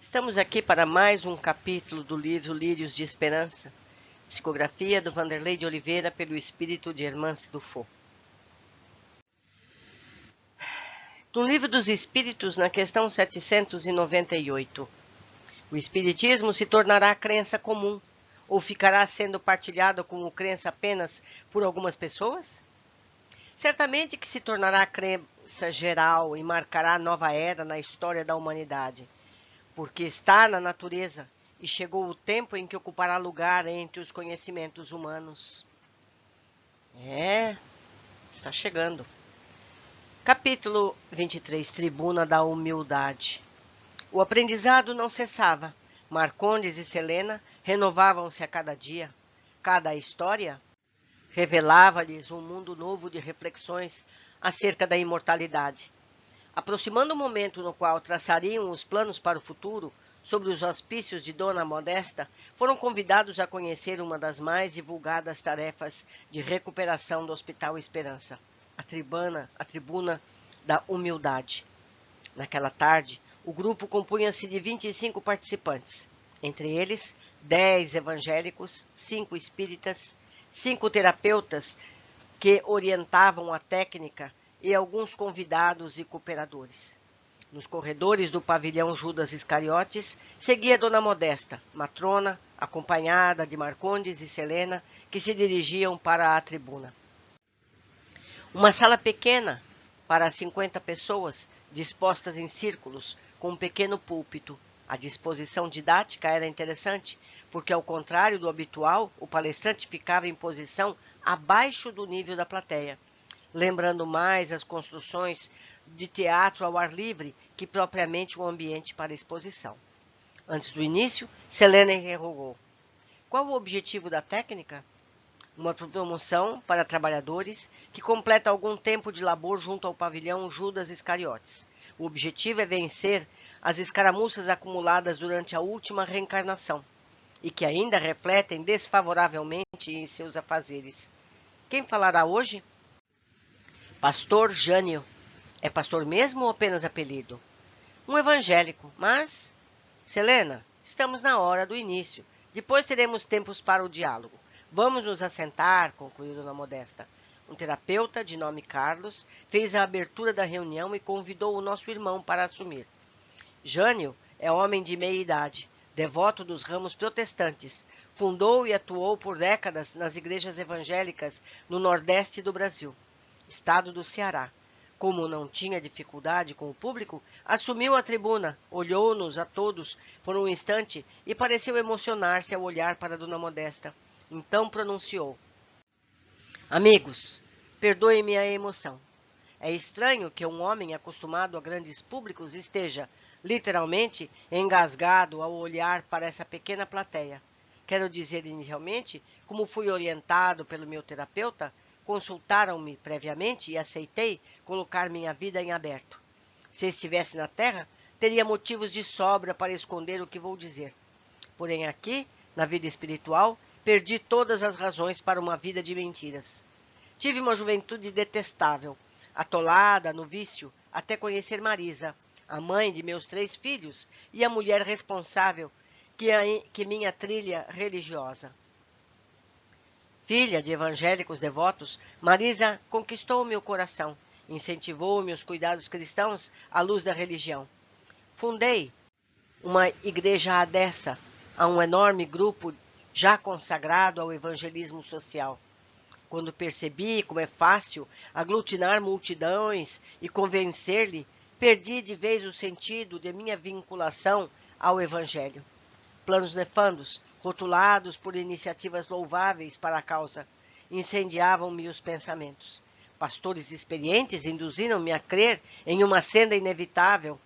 Estamos aqui para mais um capítulo do livro Lírios de Esperança, psicografia do Vanderlei de Oliveira pelo espírito de Hermance Dufour. No Livro dos Espíritos, na questão 798, o espiritismo se tornará crença comum ou ficará sendo partilhado como crença apenas por algumas pessoas? Certamente que se tornará crença geral e marcará nova era na história da humanidade, porque está na natureza e chegou o tempo em que ocupará lugar entre os conhecimentos humanos. Está chegando. Capítulo 23, Tribuna da Humildade. O aprendizado não cessava. Marcondes e Selena renovavam-se a cada dia. Cada história revelava-lhes um mundo novo de reflexões acerca da imortalidade. Aproximando o momento no qual traçariam os planos para o futuro, sob os auspícios de Dona Modesta, foram convidados a conhecer uma das mais divulgadas tarefas de recuperação do Hospital Esperança, a tribuna da humildade. Naquela tarde, o grupo compunha-se de 25 participantes, entre eles 10 evangélicos, 5 espíritas, 5 terapeutas que orientavam a técnica e alguns convidados e cooperadores. Nos corredores do pavilhão Judas Iscariotes, seguia Dona Modesta, matrona, acompanhada de Marcondes e Selena, que se dirigiam para a tribuna. Uma sala pequena, para 50 pessoas, dispostas em círculos, com um pequeno púlpito. A disposição didática era interessante, porque, ao contrário do habitual, o palestrante ficava em posição abaixo do nível da plateia, lembrando mais as construções de teatro ao ar livre que propriamente um ambiente para exposição. Antes do início, Selena interrogou: qual o objetivo da técnica? Uma promoção para trabalhadores que completa algum tempo de labor junto ao pavilhão Judas Iscariotes. O objetivo é vencer as escaramuças acumuladas durante a última reencarnação e que ainda refletem desfavoravelmente em seus afazeres. Quem falará hoje? Pastor Jânio. É pastor mesmo ou apenas apelido? Um evangélico, mas... Selena, estamos na hora do início. Depois teremos tempos para o diálogo. Vamos nos assentar, concluiu Dona Modesta. Um terapeuta, de nome Carlos, fez a abertura da reunião e convidou o nosso irmão para assumir. Jânio é homem de meia idade, devoto dos ramos protestantes. Fundou e atuou por décadas nas igrejas evangélicas no nordeste do Brasil, estado do Ceará. Como não tinha dificuldade com o público, assumiu a tribuna, olhou-nos a todos por um instante e pareceu emocionar-se ao olhar para Dona Modesta. Então pronunciou: amigos, perdoem-me a emoção. É estranho que um homem acostumado a grandes públicos esteja, literalmente, engasgado ao olhar para essa pequena plateia. Quero dizer, inicialmente, como fui orientado pelo meu terapeuta, consultaram-me previamente e aceitei colocar minha vida em aberto. Se estivesse na Terra, teria motivos de sobra para esconder o que vou dizer. Porém aqui, na vida espiritual, perdi todas as razões para uma vida de mentiras. Tive uma juventude detestável, atolada no vício, até conhecer Marisa, a mãe de meus 3 filhos e a mulher responsável que minha trilha religiosa. Filha de evangélicos devotos, Marisa conquistou meu coração, incentivou-me os cuidados cristãos à luz da religião. Fundei uma igreja adessa a um enorme grupo já consagrado ao evangelismo social. Quando percebi como é fácil aglutinar multidões e convencer-lhe, perdi de vez o sentido de minha vinculação ao evangelho. Planos nefandos, rotulados por iniciativas louváveis para a causa, incendiavam-me os pensamentos. Pastores experientes induziram-me a crer em uma senda inevitável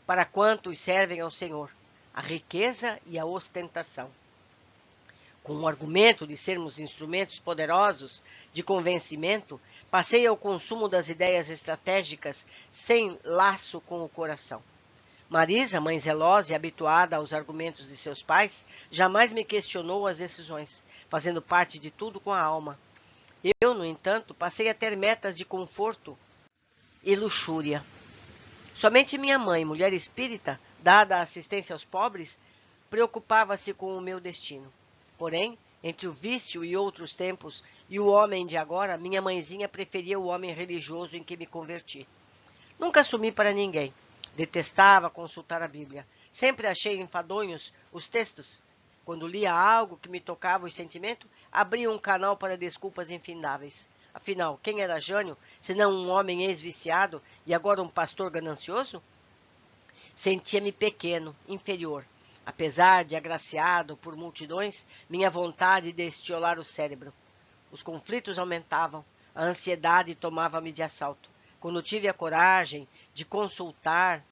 para quantos servem ao Senhor, a riqueza e a ostentação. Com o argumento de sermos instrumentos poderosos de convencimento, passei ao consumo das ideias estratégicas sem laço com o coração. Marisa, mãe zelosa e habituada aos argumentos de seus pais, jamais me questionou as decisões, fazendo parte de tudo com a alma. Eu, no entanto, passei a ter metas de conforto e luxúria. Somente minha mãe, mulher espírita, dada a assistência aos pobres, preocupava-se com o meu destino. Porém, entre o vício e outros tempos e o homem de agora, minha mãezinha preferia o homem religioso em que me converti. Nunca assumi para ninguém. Detestava consultar a Bíblia. Sempre achei enfadonhos os textos. Quando lia algo que me tocava os sentimentos, abria um canal para desculpas infindáveis. Afinal, quem era Jânio, senão um homem ex-viciado e agora um pastor ganancioso? Sentia-me pequeno, inferior. Apesar de agraciado por multidões, minha vontade de estiolar o cérebro. Os conflitos aumentavam, a ansiedade tomava-me de assalto. Quando tive a coragem de consultar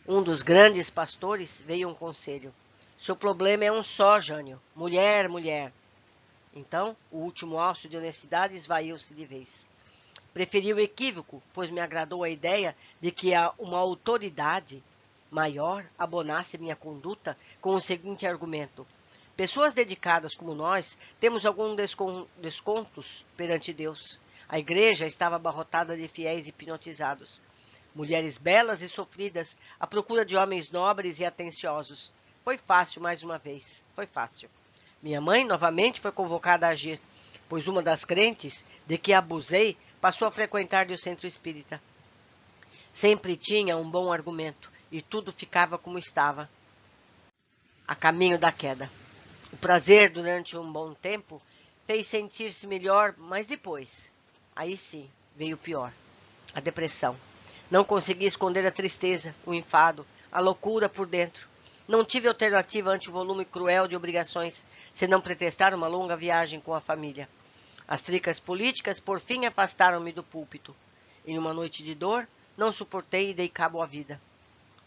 um dos grandes pastores, veio um conselho. Seu problema é um só, Jânio. Mulher, mulher. Então, o último alço de honestidade esvaiu-se de vez. Preferi o equívoco, pois me agradou a ideia de que uma autoridade maior abonasse minha conduta com o seguinte argumento. Pessoas dedicadas como nós temos alguns descontos perante Deus. A igreja estava abarrotada de fiéis hipnotizados. Mulheres belas e sofridas, à procura de homens nobres e atenciosos. Foi fácil mais uma vez. Foi fácil. Minha mãe novamente foi convocada a agir, pois uma das crentes de que abusei passou a frequentar o centro espírita. Sempre tinha um bom argumento e tudo ficava como estava, a caminho da queda. O prazer durante um bom tempo fez sentir-se melhor, mas depois, aí sim, veio o pior, a depressão. Não consegui esconder a tristeza, o enfado, a loucura por dentro. Não tive alternativa ante o volume cruel de obrigações, senão pretextar uma longa viagem com a família. As tricas políticas, por fim, afastaram-me do púlpito. Em uma noite de dor, não suportei e dei cabo à vida.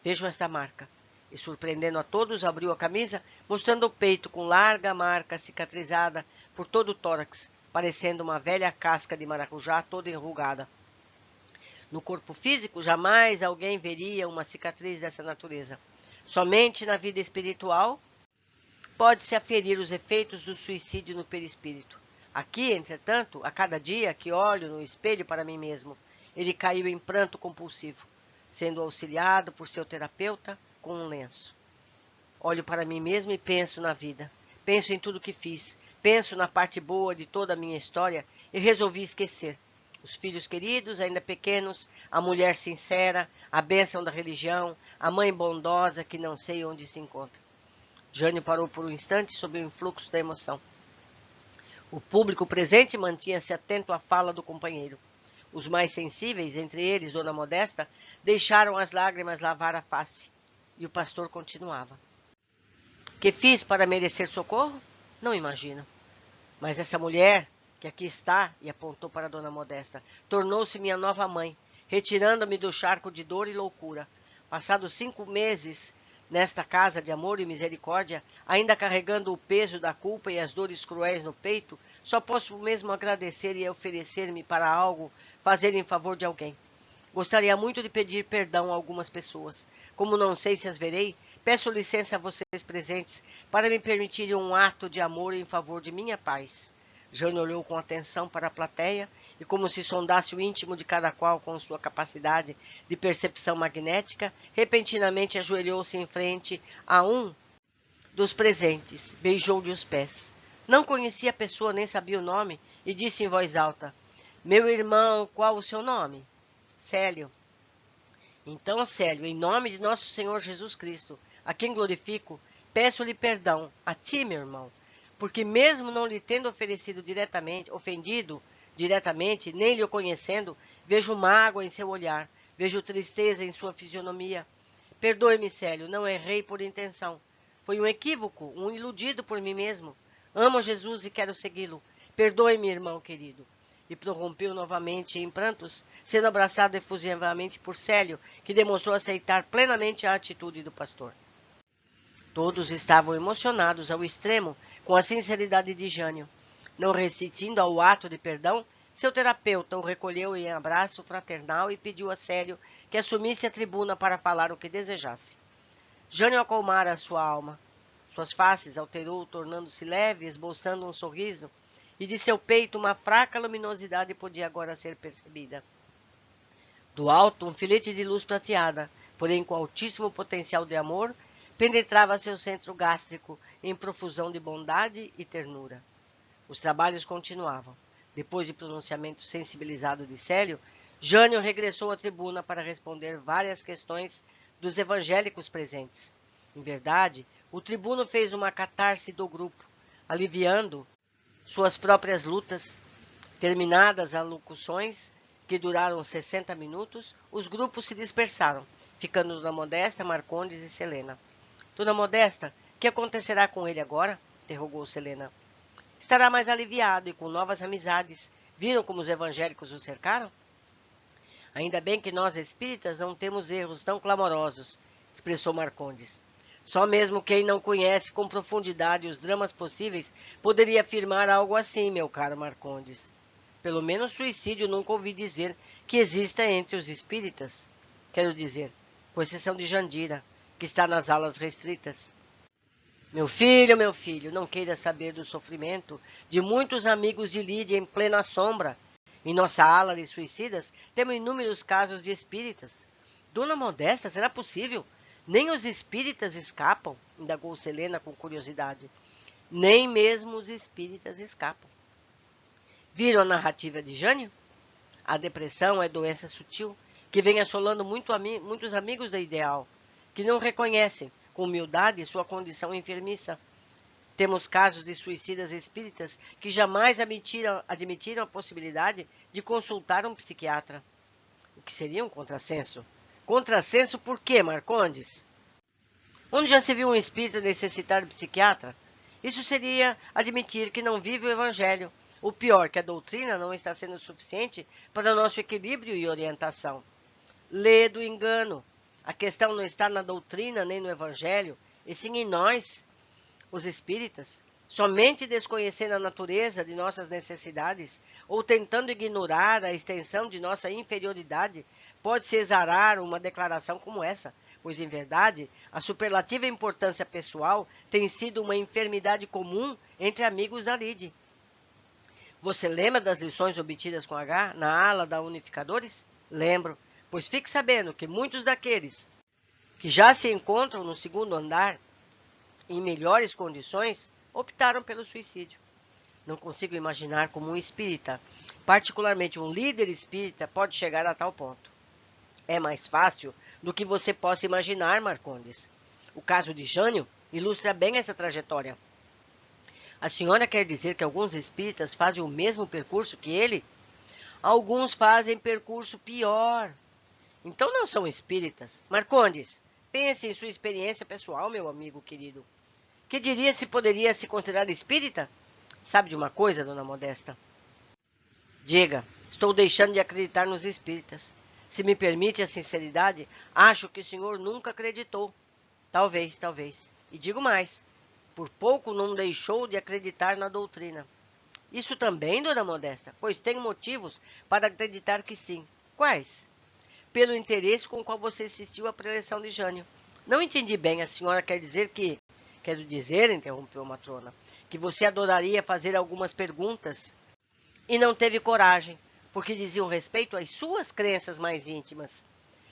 Vejam esta marca. E, surpreendendo a todos, abriu a camisa, mostrando o peito com larga marca cicatrizada por todo o tórax, parecendo uma velha casca de maracujá toda enrugada. No corpo físico, jamais alguém veria uma cicatriz dessa natureza. Somente na vida espiritual pode-se aferir os efeitos do suicídio no perispírito. Aqui, entretanto, a cada dia que olho no espelho para mim mesmo, ele caiu em pranto compulsivo, sendo auxiliado por seu terapeuta com um lenço. Olho para mim mesmo e penso na vida. Penso em tudo que fiz. Penso na parte boa de toda a minha história e resolvi esquecer. Os filhos queridos, ainda pequenos, a mulher sincera, a bênção da religião, a mãe bondosa que não sei onde se encontra. Jânio parou por um instante sob o influxo da emoção. O público presente mantinha-se atento à fala do companheiro. Os mais sensíveis, entre eles Dona Modesta, deixaram as lágrimas lavar a face. E o pastor continuava. Que fiz para merecer socorro? Não imagino. Mas essa mulher, que aqui está, e apontou para Dona Modesta, tornou-se minha nova mãe, retirando-me do charco de dor e loucura. Passados 5 meses nesta casa de amor e misericórdia, ainda carregando o peso da culpa e as dores cruéis no peito, só posso mesmo agradecer e oferecer-me para algo, fazer em favor de alguém. Gostaria muito de pedir perdão a algumas pessoas. Como não sei se as verei, peço licença a vocês presentes para me permitirem um ato de amor em favor de minha paz. Jânio olhou com atenção para a plateia e, como se sondasse o íntimo de cada qual com sua capacidade de percepção magnética, repentinamente ajoelhou-se em frente a um dos presentes, beijou-lhe os pés. Não conhecia a pessoa nem sabia o nome e disse em voz alta: Meu irmão, qual o seu nome? Célio. Então, Célio, em nome de nosso Senhor Jesus Cristo, a quem glorifico, peço-lhe perdão, a ti, meu irmão, porque mesmo não lhe tendo ofendido diretamente, nem lhe o conhecendo, vejo mágoa em seu olhar, vejo tristeza em sua fisionomia. Perdoe-me, Célio, não errei por intenção. Foi um equívoco, um iludido por mim mesmo. Amo Jesus e quero segui-lo. Perdoe-me, irmão querido. E prorrompeu novamente em prantos, sendo abraçado efusivamente por Célio, que demonstrou aceitar plenamente a atitude do pastor. Todos estavam emocionados ao extremo com a sinceridade de Jânio. Não resistindo ao ato de perdão, seu terapeuta o recolheu em abraço fraternal e pediu a Célio que assumisse a tribuna para falar o que desejasse. Jânio acalmara a sua alma. Suas faces alterou, tornando-se leve, esboçando um sorriso, e de seu peito uma fraca luminosidade podia agora ser percebida. Do alto, um filete de luz prateada, porém com altíssimo potencial de amor, penetrava seu centro gástrico em profusão de bondade e ternura. Os trabalhos continuavam. Depois de pronunciamento sensibilizado de Célio, Jânio regressou à tribuna para responder várias questões dos evangélicos presentes. Em verdade, o tribuno fez uma catarse do grupo, aliviando suas próprias lutas. Terminadas as alocuções, que duraram 60 minutos, os grupos se dispersaram, ficando Dona Modesta, Marcondes e Selena. Dona Modesta, que acontecerá com ele agora? Interrogou Selena. Estará mais aliviado e com novas amizades. Viram como os evangélicos o cercaram? Ainda bem que nós espíritas não temos erros tão clamorosos, expressou Marcondes. Só mesmo quem não conhece com profundidade os dramas possíveis poderia afirmar algo assim, meu caro Marcondes. Pelo menos suicídio nunca ouvi dizer que exista entre os espíritas. Quero dizer, com exceção de Jandira, que está nas alas restritas. Meu filho, não queira saber do sofrimento de muitos amigos de Lídia em plena sombra. Em nossa ala de suicidas, temos inúmeros casos de espíritas. Dona Modesta, será possível? Nem os espíritas escapam, indagou Selena com curiosidade. Nem mesmo os espíritas escapam. Viram a narrativa de Jânio? A depressão é doença sutil, que vem assolando muitos amigos da Ideal, que não reconhecem, com humildade, sua condição enfermiça. Temos casos de suicidas espíritas que jamais admitiram a possibilidade de consultar um psiquiatra. O que seria um contrassenso? Contrassenso por quê, Marcondes? Onde já se viu um espírita necessitar de psiquiatra? Isso seria admitir que não vive o evangelho. O pior, que a doutrina não está sendo suficiente para nosso equilíbrio e orientação. Lê do engano. A questão não está na doutrina nem no evangelho, e sim em nós, os espíritas. Somente desconhecendo a natureza de nossas necessidades ou tentando ignorar a extensão de nossa inferioridade, pode-se exarar uma declaração como essa, pois, em verdade, a superlativa importância pessoal tem sido uma enfermidade comum entre amigos da Lide. Você lembra das lições obtidas com H na ala da Unificadores? Lembro, pois fique sabendo que muitos daqueles que já se encontram no segundo andar em melhores condições optaram pelo suicídio. Não consigo imaginar como um espírita, particularmente um líder espírita, pode chegar a tal ponto. É mais fácil do que você possa imaginar, Marcondes. O caso de Jânio ilustra bem essa trajetória. A senhora quer dizer que alguns espíritas fazem o mesmo percurso que ele? Alguns fazem percurso pior. Então não são espíritas. Marcondes, pense em sua experiência pessoal, meu amigo querido. Que diria se poderia se considerar espírita? Sabe de uma coisa, Dona Modesta? Diga, estou deixando de acreditar nos espíritas. Se me permite a sinceridade, acho que o senhor nunca acreditou. Talvez. E digo mais, por pouco não deixou de acreditar na doutrina. Isso também, Dona Modesta, pois tenho motivos para acreditar que sim. Quais? Pelo interesse com o qual você assistiu à preleção de Jânio. Não entendi bem, a senhora quer dizer que... Quero dizer, interrompeu a matrona, que você adoraria fazer algumas perguntas e não teve coragem, porque diziam respeito às suas crenças mais íntimas.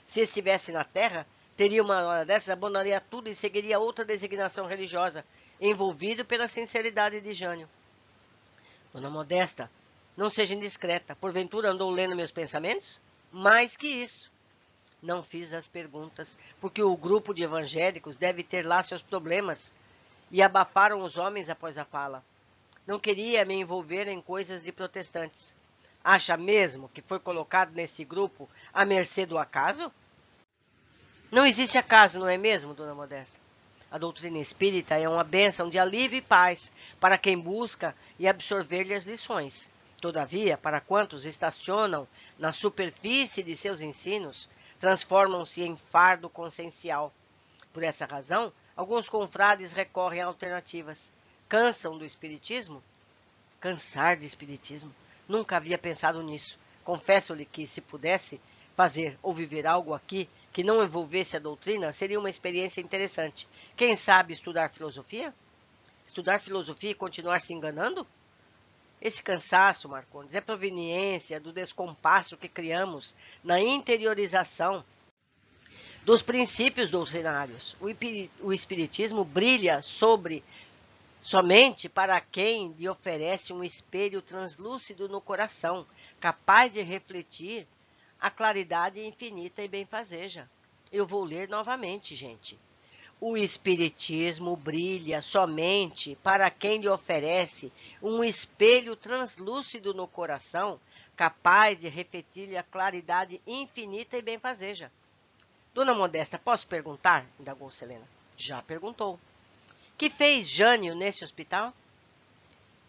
Se estivesse na terra, teria uma hora dessas, abandonaria tudo e seguiria outra designação religiosa, envolvido pela sinceridade de Jânio. Dona Modesta, não seja indiscreta. Porventura andou lendo meus pensamentos? Mais que isso. Não fiz as perguntas, porque o grupo de evangélicos deve ter lá seus problemas, e abafaram os homens após a fala. Não queria me envolver em coisas de protestantes. Acha mesmo que foi colocado nesse grupo à mercê do acaso? Não existe acaso, não é mesmo, Dona Modesta? A doutrina espírita é uma bênção de alívio e paz para quem busca e absorver-lhe as lições. Todavia, para quantos estacionam na superfície de seus ensinos, transformam-se em fardo consciencial. Por essa razão, alguns confrades recorrem a alternativas. Cansam do espiritismo? Cansar de espiritismo? Nunca havia pensado nisso. Confesso-lhe que, se pudesse fazer ou viver algo aqui que não envolvesse a doutrina, seria uma experiência interessante. Quem sabe estudar filosofia? Estudar filosofia e continuar se enganando? Esse cansaço, Marcondes, é proveniência do descompasso que criamos na interiorização dos princípios doutrinários. O Espiritismo brilha somente para quem lhe oferece um espelho translúcido no coração, capaz de refletir a claridade infinita e benfazeja. Eu vou ler novamente, gente. O Espiritismo brilha somente para quem lhe oferece um espelho translúcido no coração, capaz de refletir a claridade infinita e benfazeja. Dona Modesta, posso perguntar? Indagou Selena. Já perguntou. Que fez Jânio nesse hospital?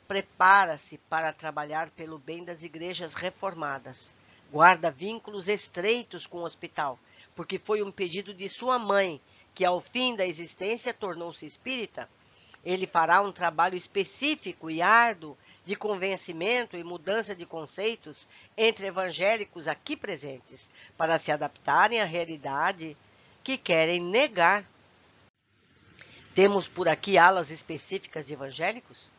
Prepara-se para trabalhar pelo bem das igrejas reformadas. Guarda vínculos estreitos com o hospital, porque foi um pedido de sua mãe, que ao fim da existência tornou-se espírita. Ele fará um trabalho específico e árduo de convencimento e mudança de conceitos entre evangélicos aqui presentes, para se adaptarem à realidade que querem negar. Temos por aqui alas específicas de evangélicos?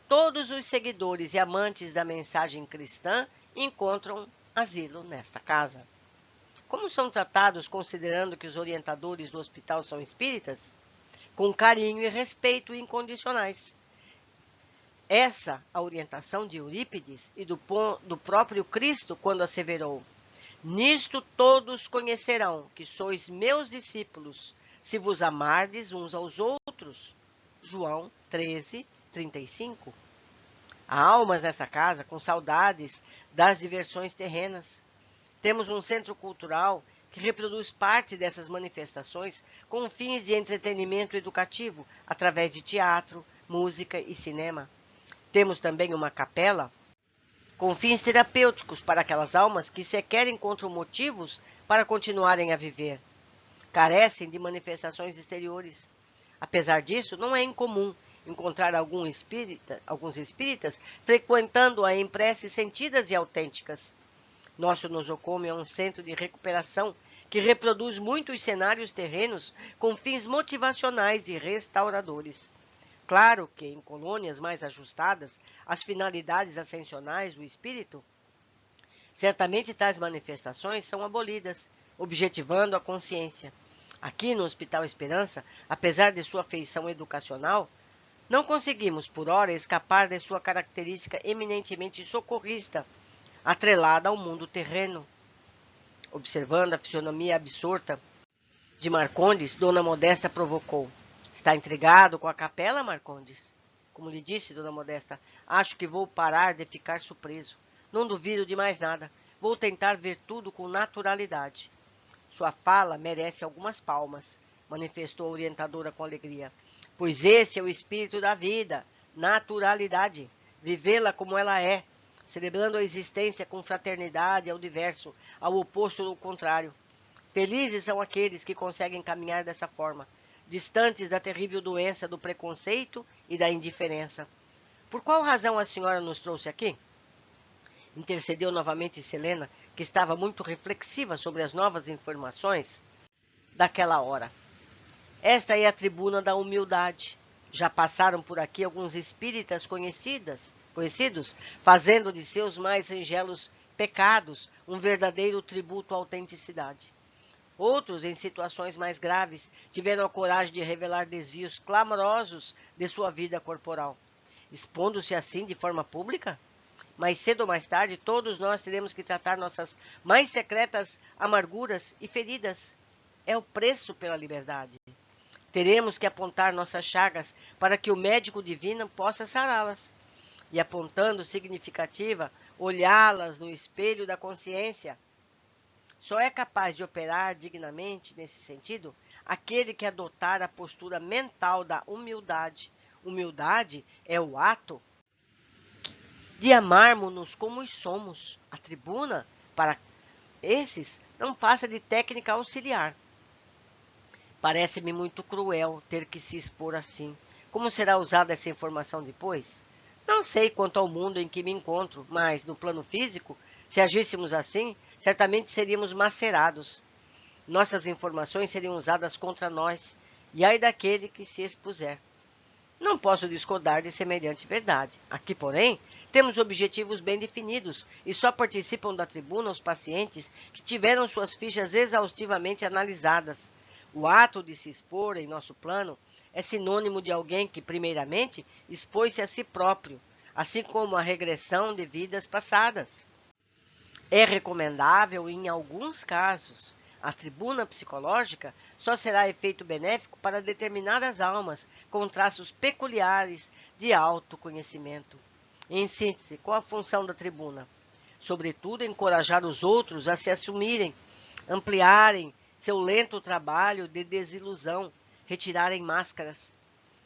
Todos os seguidores e amantes da mensagem cristã encontram asilo nesta casa. Como são tratados considerando que os orientadores do hospital são espíritas? Com carinho e respeito incondicionais. Essa a orientação de Eurípides e do próprio Cristo quando asseverou: nisto todos conhecerão que sois meus discípulos, se vos amardes uns aos outros. João 13:35. Há almas nessa casa com saudades das diversões terrenas. Temos um centro cultural que reproduz parte dessas manifestações com fins de entretenimento educativo, através de teatro, música e cinema. Temos também uma capela com fins terapêuticos para aquelas almas que sequer encontram motivos para continuarem a viver. Carecem de manifestações exteriores. Apesar disso, não é incomum encontrar alguns espíritas frequentando-a em preces sentidas e autênticas. Nosso nosocômio é um centro de recuperação que reproduz muitos cenários terrenos com fins motivacionais e restauradores. Claro que, em colônias mais ajustadas às finalidades ascensionais do espírito, certamente tais manifestações são abolidas, objetivando a consciência. Aqui no Hospital Esperança, apesar de sua feição educacional, não conseguimos, por ora, escapar de sua característica eminentemente socorrista, atrelada ao mundo terreno. Observando a fisionomia absorta de Marcondes, Dona Modesta provocou: está intrigado com a capela, Marcondes? Como lhe disse, Dona Modesta, acho que vou parar de ficar surpreso. Não duvido de mais nada. Vou tentar ver tudo com naturalidade. Sua fala merece algumas palmas, manifestou a orientadora com alegria. Pois esse é o espírito da vida, naturalidade, vivê-la como ela é, celebrando a existência com fraternidade ao diverso, ao oposto do contrário. Felizes são aqueles que conseguem caminhar dessa forma, distantes da terrível doença do preconceito e da indiferença. Por qual razão a senhora nos trouxe aqui? Intercedeu novamente Selena, que estava muito reflexiva sobre as novas informações daquela hora. Esta é a tribuna da humildade. Já passaram por aqui alguns espíritas conhecidos, fazendo de seus mais singelos pecados um verdadeiro tributo à autenticidade. Outros, em situações mais graves, tiveram a coragem de revelar desvios clamorosos de sua vida corporal, expondo-se assim de forma pública. Mais cedo ou mais tarde, todos nós teremos que tratar nossas mais secretas amarguras e feridas. É o preço pela liberdade. Teremos que apontar nossas chagas para que o médico divino possa sará-las. E apontando significativa, olhá-las no espelho da consciência. Só é capaz de operar dignamente nesse sentido aquele que adotar a postura mental da humildade. Humildade é o ato de amarmos-nos como somos. A tribuna, para esses, não passa de técnica auxiliar. Parece-me muito cruel ter que se expor assim. Como será usada essa informação depois? Não sei quanto ao mundo em que me encontro, mas, no plano físico, se agíssemos assim, certamente seríamos macerados. Nossas informações seriam usadas contra nós, e ai daquele que se expuser. Não posso discordar de semelhante verdade. Aqui, porém, temos objetivos bem definidos e só participam da tribuna os pacientes que tiveram suas fichas exaustivamente analisadas. O ato de se expor em nosso plano é sinônimo de alguém que, primeiramente, expôs-se a si próprio, assim como a regressão de vidas passadas. É recomendável, em alguns casos, a tribuna psicológica só será efeito benéfico para determinadas almas com traços peculiares de autoconhecimento. Em síntese, qual a função da tribuna? Sobretudo, encorajar os outros a se assumirem, ampliarem seu lento trabalho de desilusão, retirarem máscaras.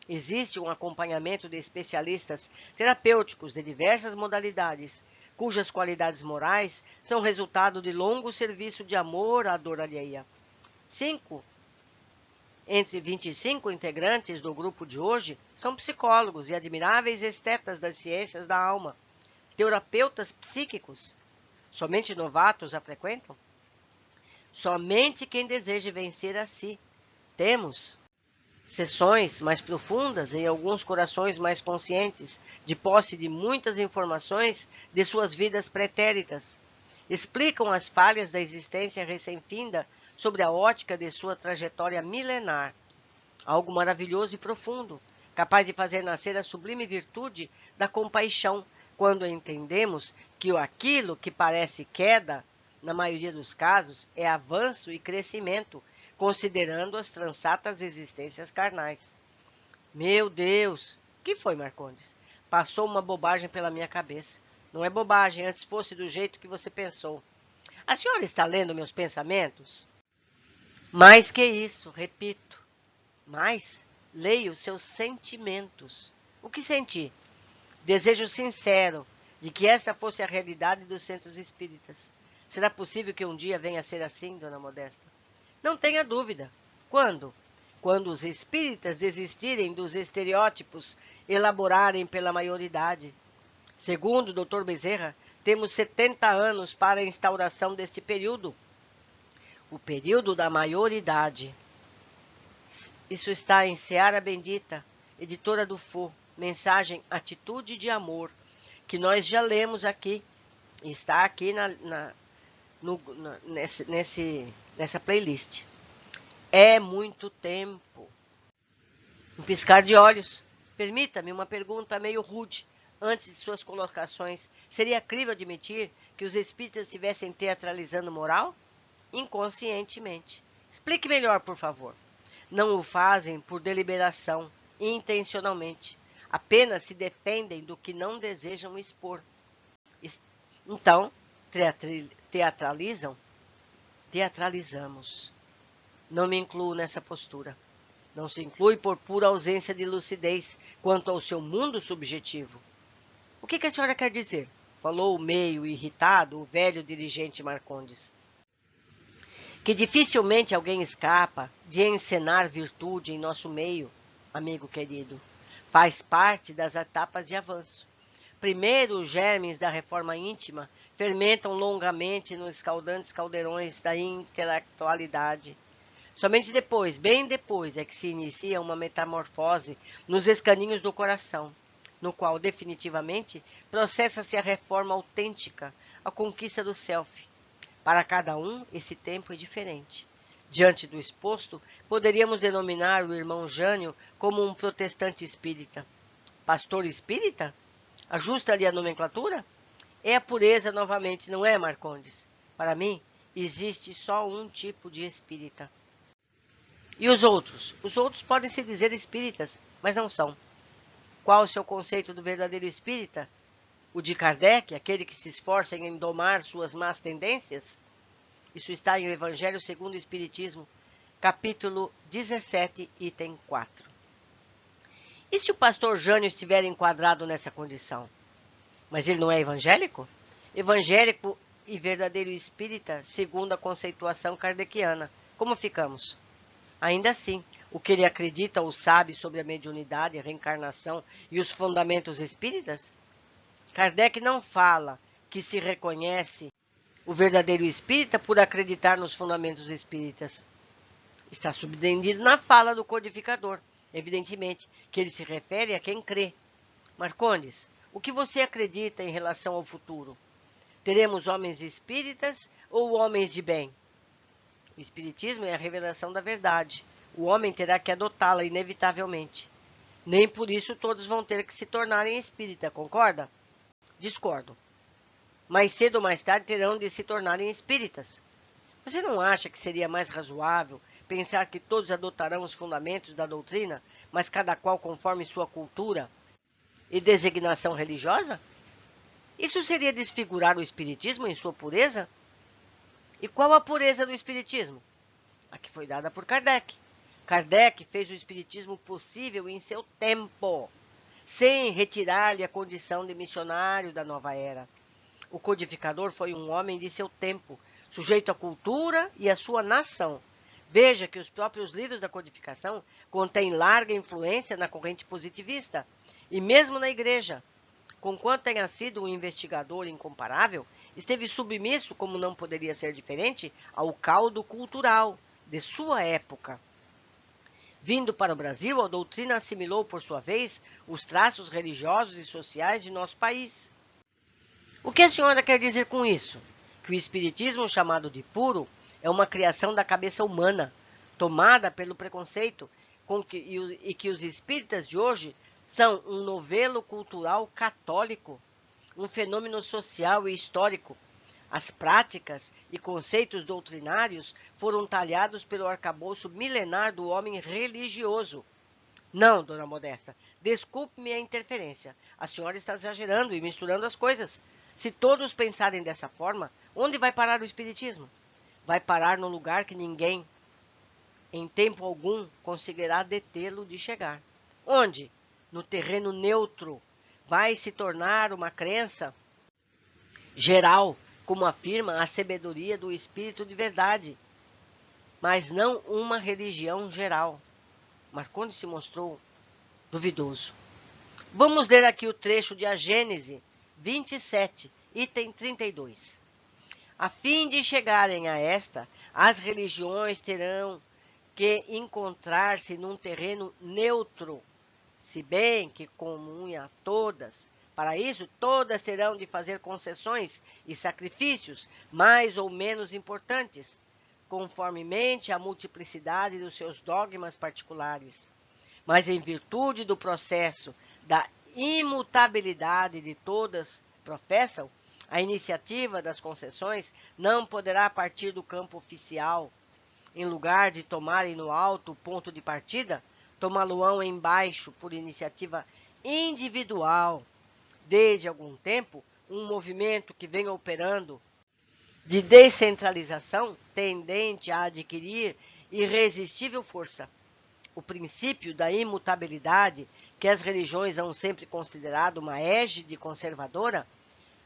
Existe um acompanhamento de especialistas terapêuticos de diversas modalidades, cujas qualidades morais são resultado de longo serviço de amor à dor alheia. Entre 25 integrantes do grupo de hoje são psicólogos e admiráveis estetas das ciências da alma, terapeutas psíquicos. Somente novatos a frequentam? Somente quem deseja vencer a si. Temos sessões mais profundas em alguns corações mais conscientes, de posse de muitas informações de suas vidas pretéritas. Explicam as falhas da existência recém-finda sobre a ótica de sua trajetória milenar. Algo maravilhoso e profundo, capaz de fazer nascer a sublime virtude da compaixão, quando entendemos que aquilo que parece queda, na maioria dos casos, é avanço e crescimento, considerando as transatas existências carnais. Meu Deus! O que foi, Marcondes? Passou uma bobagem pela minha cabeça. Não é bobagem, antes fosse do jeito que você pensou. A senhora está lendo meus pensamentos? Mais que isso, repito. Mas leio seus sentimentos. O que senti? Desejo sincero de que esta fosse a realidade dos centros espíritas. Será possível que um dia venha a ser assim, dona Modesta? Não tenha dúvida. Quando? Quando os espíritas desistirem dos estereótipos elaborarem pela maioridade. Segundo o Dr. Bezerra, temos 70 anos para a instauração deste período. O período da maioridade. Isso está em Seara Bendita, editora do Fô, mensagem Atitude de Amor, que nós já lemos aqui. Está aqui nessa playlist. É muito tempo. Um piscar de olhos. Permita-me uma pergunta meio rude. Antes de suas colocações, seria crível admitir que os espíritas estivessem teatralizando moral? Inconscientemente. Explique melhor, por favor. Não o fazem por deliberação, intencionalmente. Apenas se defendem do que não desejam expor. Então, teatralizam? Teatralizamos. Não me incluo nessa postura. Não se inclui por pura ausência de lucidez quanto ao seu mundo subjetivo. O que a senhora quer dizer? Falou meio irritado o velho dirigente Marcondes. Que dificilmente alguém escapa de encenar virtude em nosso meio, amigo querido. Faz parte das etapas de avanço. Primeiro, os germes da reforma íntima fermentam longamente nos escaldantes caldeirões da intelectualidade. Somente depois, bem depois, é que se inicia uma metamorfose nos escaninhos do coração, no qual definitivamente processa-se a reforma autêntica, a conquista do self. Para cada um, esse tempo é diferente. Diante do exposto, poderíamos denominar o irmão Jânio como um protestante espírita. Pastor espírita? Ajusta-lhe a nomenclatura? É a pureza novamente, não é, Marcondes? Para mim, existe só um tipo de espírita. E os outros? Os outros podem se dizer espíritas, mas não são. Qual o seu conceito do verdadeiro espírita? O de Kardec, aquele que se esforça em domar suas más tendências? Isso está em O Evangelho segundo o Espiritismo, capítulo 17, item 4. E se o pastor Jânio estiver enquadrado nessa condição? Mas ele não é evangélico? Evangélico e verdadeiro espírita, segundo a conceituação kardeciana. Como ficamos? Ainda assim, o que ele acredita ou sabe sobre a mediunidade, a reencarnação e os fundamentos espíritas? Kardec não fala que se reconhece o verdadeiro espírita por acreditar nos fundamentos espíritas. Está subentendido na fala do codificador. Evidentemente que ele se refere a quem crê. Marcondes, o que você acredita em relação ao futuro? Teremos homens espíritas ou homens de bem? O espiritismo é a revelação da verdade. O homem terá que adotá-la inevitavelmente. Nem por isso todos vão ter que se tornarem espírita, concorda? Discordo. Mais cedo ou mais tarde terão de se tornarem espíritas. Você não acha que seria mais razoável pensar que todos adotarão os fundamentos da doutrina, mas cada qual conforme sua cultura e designação religiosa? Isso seria desfigurar o espiritismo em sua pureza? E qual a pureza do espiritismo? A que foi dada por Kardec. Kardec fez o espiritismo possível em seu tempo, sem retirar-lhe a condição de missionário da nova era. O codificador foi um homem de seu tempo, sujeito à cultura e à sua nação. Veja que os próprios livros da codificação contêm larga influência na corrente positivista, e mesmo na igreja. Conquanto tenha sido um investigador incomparável, esteve submisso, como não poderia ser diferente, ao caldo cultural de sua época. Vindo para o Brasil, a doutrina assimilou, por sua vez, os traços religiosos e sociais de nosso país. O que a senhora quer dizer com isso? Que o espiritismo, chamado de puro, é uma criação da cabeça humana, tomada pelo preconceito, e que os espíritas de hoje são um novelo cultural católico, um fenômeno social e histórico. As práticas e conceitos doutrinários foram talhados pelo arcabouço milenar do homem religioso. Não, dona Modesta, desculpe-me a interferência. A senhora está exagerando e misturando as coisas. Se todos pensarem dessa forma, onde vai parar o espiritismo? Vai parar no lugar que ninguém, em tempo algum, conseguirá detê-lo de chegar. Onde? No terreno neutro. Vai se tornar uma crença geral, como afirma a sabedoria do Espírito de verdade, mas não uma religião geral. Marcondes se mostrou duvidoso. Vamos ler aqui o trecho de A Gênese 27, item 32. A fim de chegarem a esta, as religiões terão que encontrar-se num terreno neutro, se bem que comum a todas. Para isso, todas terão de fazer concessões e sacrifícios mais ou menos importantes, conformemente à multiplicidade dos seus dogmas particulares. Mas em virtude do processo da imutabilidade de todas professam, a iniciativa das concessões não poderá partir do campo oficial. Em lugar de tomarem no alto o ponto de partida, tomá-lo-ão embaixo por iniciativa individual. Desde algum tempo, um movimento que vem operando de descentralização tendente a adquirir irresistível força. O princípio da imutabilidade, que as religiões hão sempre considerado uma égide conservadora,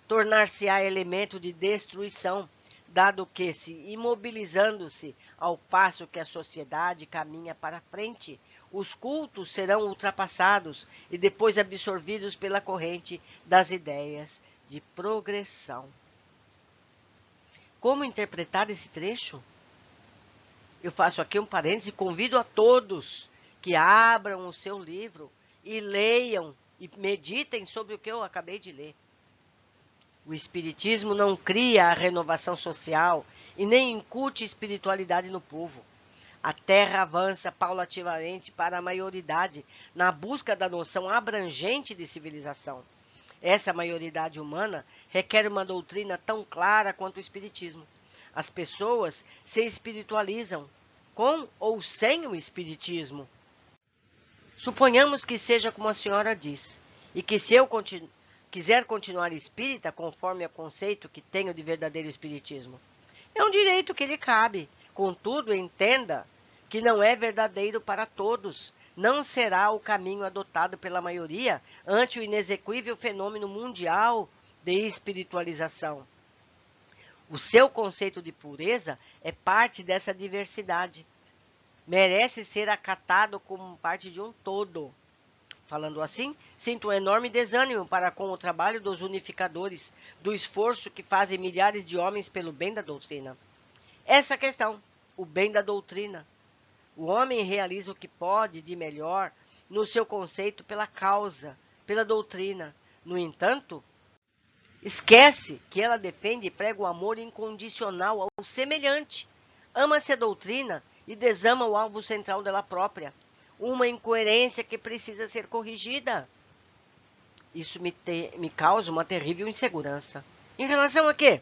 tornar-se-á elemento de destruição, dado que, se imobilizando-se ao passo que a sociedade caminha para frente, os cultos serão ultrapassados e depois absorvidos pela corrente das ideias de progressão. Como interpretar esse trecho? Eu faço aqui um parêntese e convido a todos que abram o seu livro e leiam e meditem sobre o que eu acabei de ler. O Espiritismo não cria a renovação social e nem incute espiritualidade no povo. A Terra avança paulatinamente para a maioridade na busca da noção abrangente de civilização. Essa maioridade humana requer uma doutrina tão clara quanto o Espiritismo. As pessoas se espiritualizam com ou sem o Espiritismo. Suponhamos que seja como a senhora diz, e que se eu quiser continuar espírita, conforme o conceito que tenho de verdadeiro espiritismo, é um direito que lhe cabe. Contudo, entenda que não é verdadeiro para todos. Não será o caminho adotado pela maioria ante o inexequível fenômeno mundial de espiritualização. O seu conceito de pureza é parte dessa diversidade. Merece ser acatado como parte de um todo. Falando assim, sinto um enorme desânimo para com o trabalho dos unificadores, do esforço que fazem milhares de homens pelo bem da doutrina. Essa questão, o bem da doutrina, O homem realiza o que pode de melhor no seu conceito pela causa, pela doutrina. No entanto, esquece que ela defende e prega o amor incondicional ao semelhante. Ama-se a doutrina e desama o alvo central dela própria. Uma incoerência que precisa ser corrigida. Isso me causa uma terrível insegurança. Em relação a quê?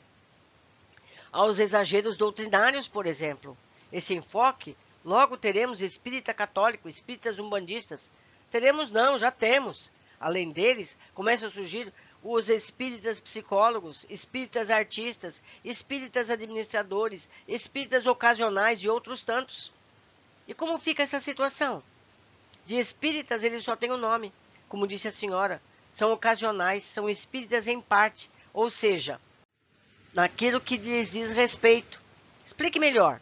Aos exageros doutrinários, por exemplo. Esse enfoque, logo teremos espírita católico, espíritas umbandistas. Teremos não, já temos. Além deles, começam a surgir os espíritas psicólogos, espíritas artistas, espíritas administradores, espíritas ocasionais e outros tantos. E como fica essa situação? De espíritas ele só tem o nome, como disse a senhora, são ocasionais, são espíritas em parte, ou seja, naquilo que lhes diz respeito. Explique melhor.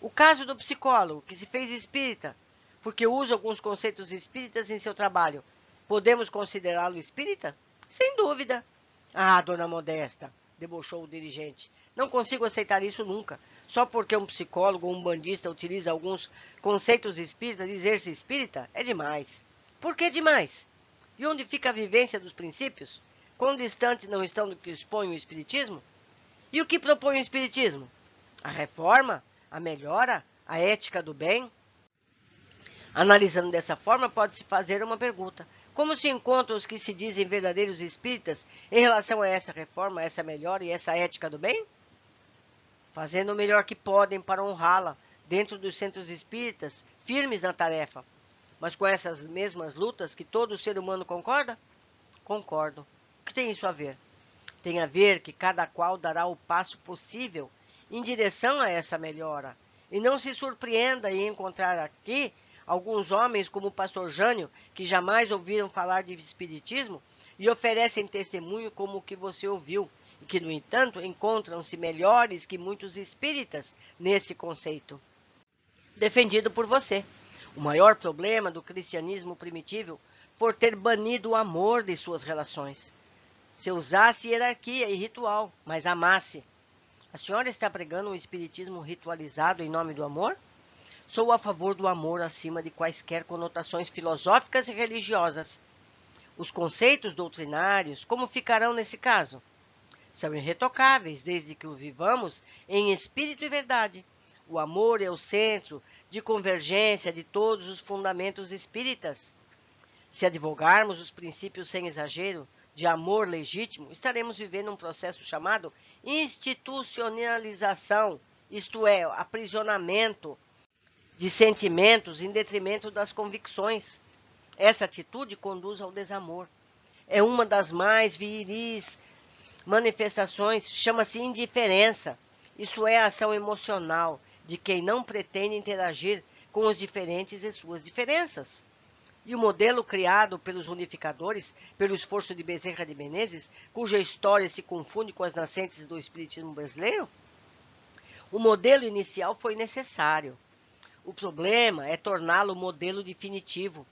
O caso do psicólogo que se fez espírita, porque usa alguns conceitos espíritas em seu trabalho, podemos considerá-lo espírita? Sem dúvida. Ah, dona Modesta, debochou o dirigente, não consigo aceitar isso nunca. Só porque um psicólogo ou um bandista utiliza alguns conceitos espíritas, dizer-se espírita é demais. Por que demais? E onde fica a vivência dos princípios? Quão distantes não estão do que expõe o espiritismo? E o que propõe o espiritismo? A reforma, a melhora, a ética do bem? Analisando dessa forma, pode-se fazer uma pergunta. Como se encontram os que se dizem verdadeiros espíritas em relação a essa reforma, a essa melhora e essa ética do bem? Fazendo o melhor que podem para honrá-la, dentro dos centros espíritas, firmes na tarefa. Mas com essas mesmas lutas que todo ser humano concorda? Concordo. O que tem isso a ver? Tem a ver que cada qual dará o passo possível em direção a essa melhora. E não se surpreenda em encontrar aqui alguns homens como o pastor Jânio, que jamais ouviram falar de espiritismo e oferecem testemunho como o que você ouviu, e que, no entanto, encontram-se melhores que muitos espíritas nesse conceito, defendido por você. O maior problema do cristianismo primitivo foi ter banido o amor de suas relações. Se usasse hierarquia e ritual, mas amasse. A senhora está pregando um espiritismo ritualizado em nome do amor? Sou a favor do amor acima de quaisquer conotações filosóficas e religiosas. Os conceitos doutrinários, como ficarão nesse caso? São irretocáveis, desde que o vivamos em espírito e verdade. O amor é o centro de convergência de todos os fundamentos espíritas. Se advogarmos os princípios sem exagero, de amor legítimo, estaremos vivendo um processo chamado institucionalização, isto é, aprisionamento de sentimentos em detrimento das convicções. Essa atitude conduz ao desamor. É uma das mais viris manifestações, chama-se indiferença. Isso é a ação emocional de quem não pretende interagir com os diferentes e suas diferenças. E o modelo criado pelos unificadores, pelo esforço de Bezerra de Menezes, cuja história se confunde com as nascentes do espiritismo brasileiro? O modelo inicial foi necessário. O problema é torná-lo modelo definitivo.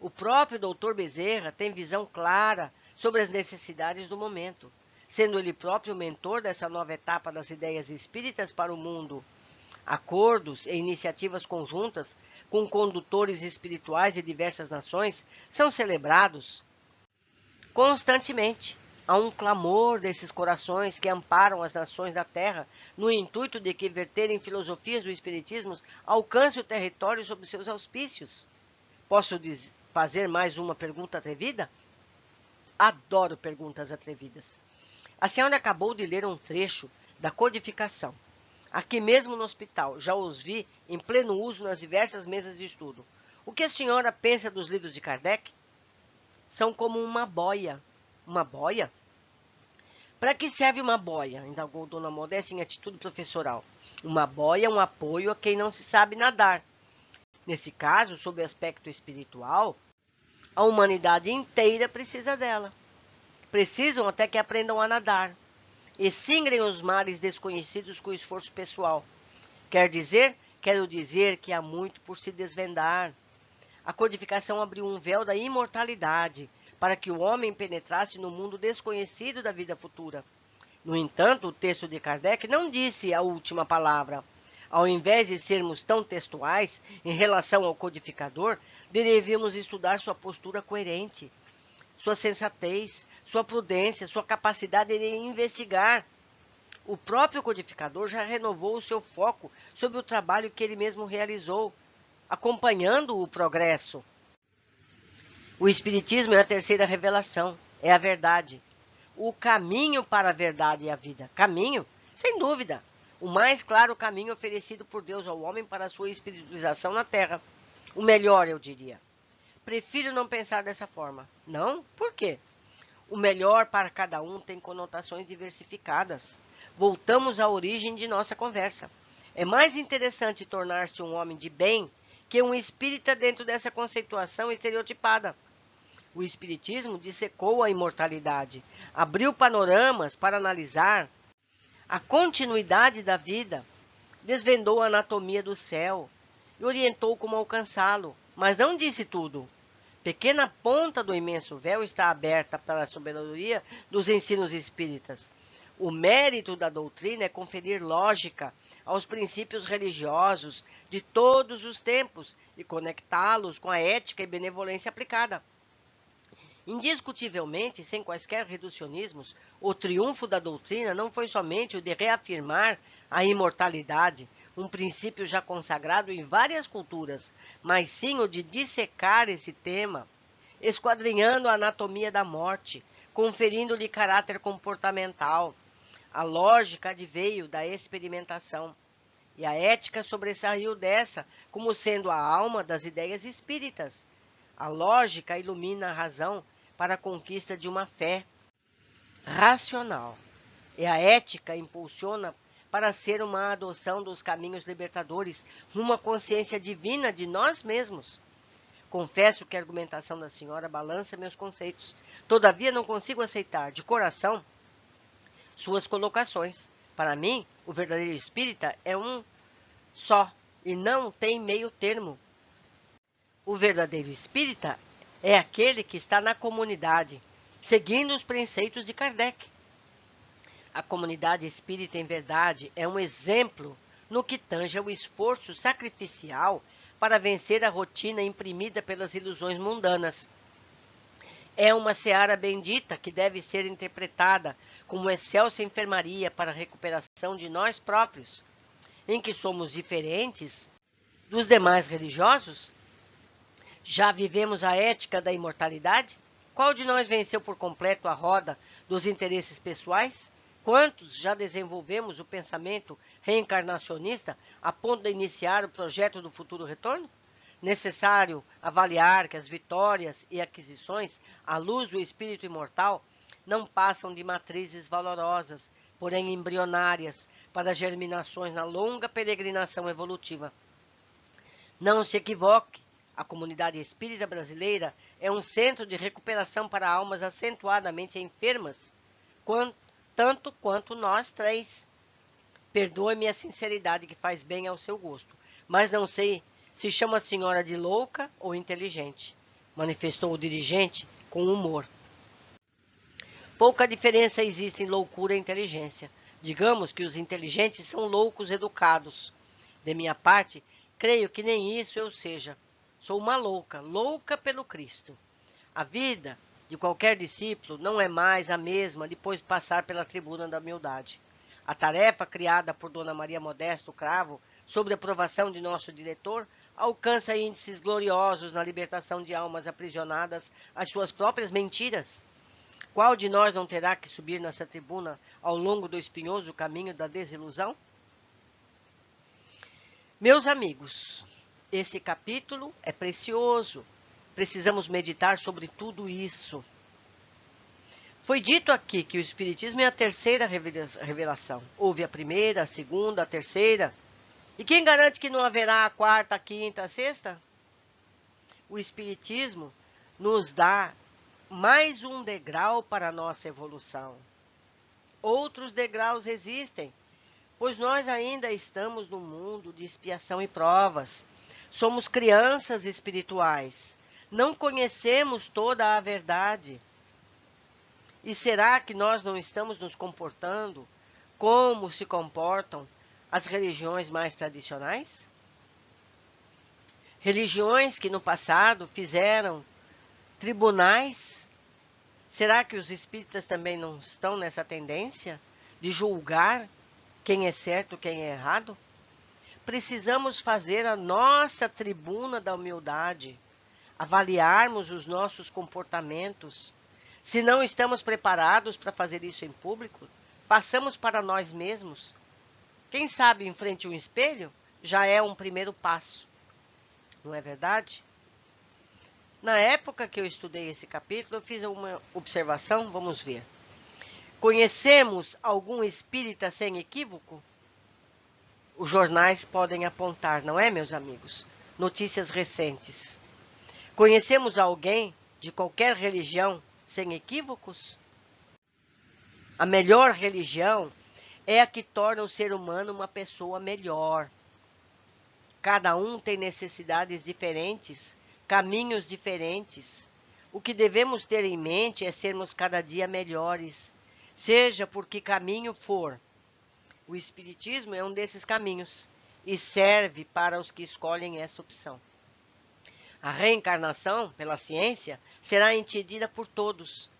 O próprio Dr. Bezerra tem visão clara sobre as necessidades do momento, sendo ele próprio mentor dessa nova etapa das ideias espíritas para o mundo. Acordos e iniciativas conjuntas com condutores espirituais de diversas nações são celebrados constantemente. Há um clamor desses corações que amparam as nações da Terra no intuito de que verterem filosofias do espiritismo alcance o território sob seus auspícios. Posso fazer mais uma pergunta atrevida? Adoro perguntas atrevidas. A senhora acabou de ler um trecho da codificação. Aqui mesmo no hospital, já os vi em pleno uso nas diversas mesas de estudo. O que a senhora pensa dos livros de Kardec? São como uma boia. Uma boia? Para que serve uma boia? Indagou Dona Modesta em atitude professoral. Uma boia é um apoio a quem não se sabe nadar. Nesse caso, sob o aspecto espiritual, a humanidade inteira precisa dela. Precisam até que aprendam a nadar e singrem os mares desconhecidos com esforço pessoal. Quero dizer que há muito por se desvendar. A codificação abriu um véu da imortalidade para que o homem penetrasse no mundo desconhecido da vida futura. No entanto, o texto de Kardec não disse a última palavra. Ao invés de sermos tão textuais em relação ao codificador, deveríamos estudar sua postura coerente, sua sensatez, sua prudência, sua capacidade de investigar. O próprio codificador já renovou o seu foco sobre o trabalho que ele mesmo realizou, acompanhando o progresso. O Espiritismo é a terceira revelação, é a verdade. O caminho para a verdade e a vida. Caminho, sem dúvida. O mais claro caminho oferecido por Deus ao homem para a sua espiritualização na Terra. O melhor, eu diria. Prefiro não pensar dessa forma. Não? Por quê? O melhor para cada um tem conotações diversificadas. Voltamos à origem de nossa conversa. É mais interessante tornar-se um homem de bem que um espírita dentro dessa conceituação estereotipada. O Espiritismo dissecou a imortalidade, abriu panoramas para analisar a continuidade da vida, desvendou a anatomia do céu e orientou como alcançá-lo, mas não disse tudo. Pequena ponta do imenso véu está aberta para a sabedoria dos ensinos espíritas. O mérito da doutrina é conferir lógica aos princípios religiosos de todos os tempos e conectá-los com a ética e benevolência aplicada. Indiscutivelmente, sem quaisquer reducionismos, o triunfo da doutrina não foi somente o de reafirmar a imortalidade, um princípio já consagrado em várias culturas, mas sim o de dissecar esse tema, esquadrinhando a anatomia da morte, conferindo-lhe caráter comportamental. A lógica adveio da experimentação, e a ética sobressaiu dessa, como sendo a alma das ideias espíritas. A lógica ilumina a razão para a conquista de uma fé racional, e a ética impulsiona para ser uma adoção dos caminhos libertadores, uma consciência divina de nós mesmos. Confesso que a argumentação da senhora balança meus conceitos. Todavia, não consigo aceitar, de coração, suas colocações. Para mim, o verdadeiro espírita é um só, e não tem meio termo. O verdadeiro espírita é aquele que está na comunidade, seguindo os preceitos de Kardec. A comunidade espírita, em verdade, é um exemplo no que tange ao esforço sacrificial para vencer a rotina imprimida pelas ilusões mundanas. É uma seara bendita que deve ser interpretada como excelsa enfermaria para a recuperação de nós próprios, em que somos diferentes dos demais religiosos. Já vivemos a ética da imortalidade? Qual de nós venceu por completo a roda dos interesses pessoais? Quantos já desenvolvemos o pensamento reencarnacionista a ponto de iniciar o projeto do futuro retorno? Necessário avaliar que as vitórias e aquisições à luz do espírito imortal não passam de matrizes valorosas, porém embrionárias, para germinações na longa peregrinação evolutiva. Não se equivoque, a comunidade espírita brasileira é um centro de recuperação para almas acentuadamente enfermas, tanto quanto nós três. Perdoe-me a sinceridade que faz bem ao seu gosto, mas não sei se chama a senhora de louca ou inteligente, manifestou o dirigente com humor. Pouca diferença existe em loucura e inteligência. Digamos que os inteligentes são loucos educados. De minha parte, creio que nem isso eu seja. Sou uma louca, louca pelo Cristo. A vida de qualquer discípulo não é mais a mesma depois de passar pela tribuna da humildade. A tarefa criada por Dona Maria Modesto Cravo, sob a aprovação de nosso diretor, alcança índices gloriosos na libertação de almas aprisionadas às suas próprias mentiras. Qual de nós não terá que subir nessa tribuna ao longo do espinhoso caminho da desilusão? Meus amigos, esse capítulo é precioso. Precisamos meditar sobre tudo isso. Foi dito aqui que o Espiritismo é a terceira revelação. Houve a primeira, a segunda, a terceira. E quem garante que não haverá a quarta, a quinta, a sexta? O Espiritismo nos dá mais um degrau para a nossa evolução. Outros degraus existem, pois nós ainda estamos no mundo de expiação e provas. Somos crianças espirituais. Não conhecemos toda a verdade. E será que nós não estamos nos comportando como se comportam as religiões mais tradicionais? Religiões que no passado fizeram tribunais. Será que os espíritas também não estão nessa tendência de julgar quem é certo, quem é errado? Precisamos fazer a nossa tribuna da humildade, avaliarmos os nossos comportamentos. Se não estamos preparados para fazer isso em público, façamos para nós mesmos. Quem sabe em frente a um espelho já é um primeiro passo. Não é verdade? Na época que eu estudei esse capítulo, eu fiz uma observação, vamos ver. Conhecemos algum espírita sem equívoco? Os jornais podem apontar, não é, meus amigos? Notícias recentes. Conhecemos alguém de qualquer religião sem equívocos? A melhor religião é a que torna o ser humano uma pessoa melhor. Cada um tem necessidades diferentes, caminhos diferentes. O que devemos ter em mente é sermos cada dia melhores, seja por que caminho for. O Espiritismo é um desses caminhos e serve para os que escolhem essa opção. A reencarnação, pela ciência, será entendida por todos.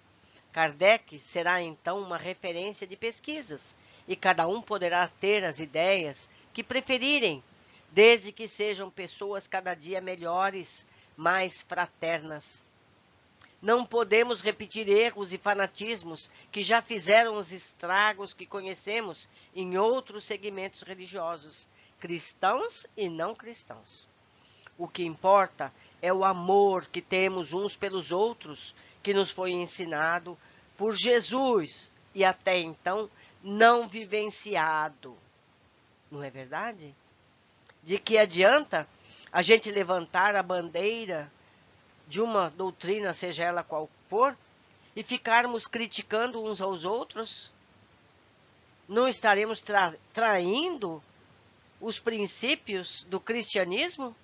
Kardec será então uma referência de pesquisas e cada um poderá ter as ideias que preferirem, desde que sejam pessoas cada dia melhores, mais fraternas. Não podemos repetir erros e fanatismos que já fizeram os estragos que conhecemos em outros segmentos religiosos, cristãos e não cristãos. O que importa é o amor que temos uns pelos outros, que nos foi ensinado por Jesus e até então não vivenciado. Não é verdade? De que adianta a gente levantar a bandeira de uma doutrina, seja ela qual for, e ficarmos criticando uns aos outros? Não estaremos traindo os princípios do cristianismo?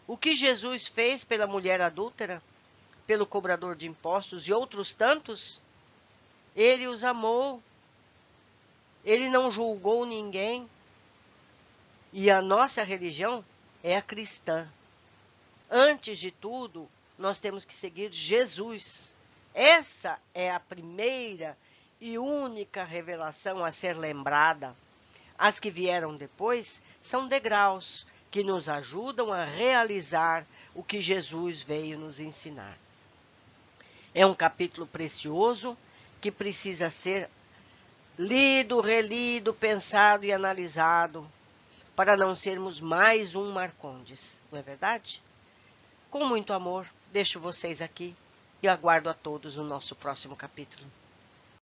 O que Jesus fez pela mulher adúltera, pelo cobrador de impostos e outros tantos, ele os amou. Ele não julgou ninguém. E a nossa religião é a cristã. Antes de tudo, nós temos que seguir Jesus. Essa é a primeira e única revelação a ser lembrada. As que vieram depois são degraus que nos ajudam a realizar o que Jesus veio nos ensinar. É um capítulo precioso que precisa ser lido, relido, pensado e analisado para não sermos mais um Marcondes, não é verdade? Com muito amor, deixo vocês aqui e aguardo a todos no nosso próximo capítulo.